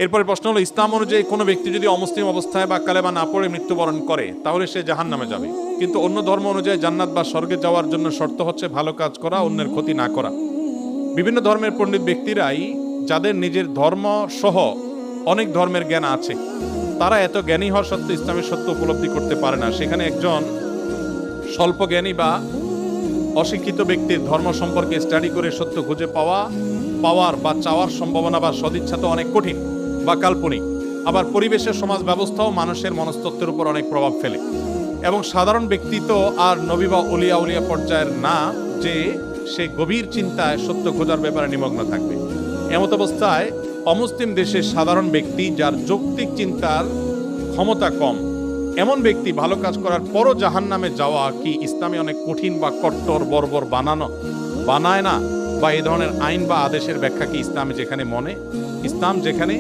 এরপরে প্রশ্ন হলো, ইসলাম অনুযায়ী কোনো ব্যক্তি যদি অমুসলিম অবস্থায় বা কালেমা না পড়ে মৃত্যুবরণ করে তাহলে সে জাহান্নামে যাবে, কিন্তু অন্য ধর্ম অনুযায়ী জান্নাত বা স্বর্গে যাওয়ার জন্য শর্ত হচ্ছে ভালো কাজ করা, অন্যের ক্ষতি না করা। বিভিন্ন ধর্মের পণ্ডিত ব্যক্তিরাই, যাদের নিজের ধর্ম সহ অনেক ধর্মের জ্ঞান আছে, তারা এত জ্ঞানী হওয়ার সত্ত্বেও ইসলামের সত্য উপলব্ধি করতে পারে না। সেখানে একজন স্বল্প জ্ঞানী বা অশিক্ষিত ব্যক্তির ধর্ম সম্পর্কে স্টাডি করে সত্য খুঁজে পাওয়ার বা চাওয়ার সম্ভাবনা বা সদিচ্ছা তো অনেক কঠিন বা কাল্পনিক। আবার পরিবেশের সমাজ ব্যবস্থাও মানুষের মনস্তত্ত্বের উপর অনেক প্রভাব ফেলে, এবং সাধারণ ব্যক্তি তো আর নবী বা উলিয়া পর্যায়ের না যে সে গভীর চিন্তায় সত্য খোঁজার ব্যাপারে নিমগ্ন থাকবে। এমত অবস্থায় অমুসলিম দেশের সাধারণ ব্যক্তি, যার যৌক্তিক চিন্তার ক্ষমতা কম, এমন ব্যক্তি ভালো কাজ করার পরও জাহান্নামে যাওয়া কি ইসলামে অনেক কঠিন বা কট্টর বর্বর বানায় না? বা এই ধরনের আইন বা আদেশের ব্যাখ্যা কি ইসলাম যেখানে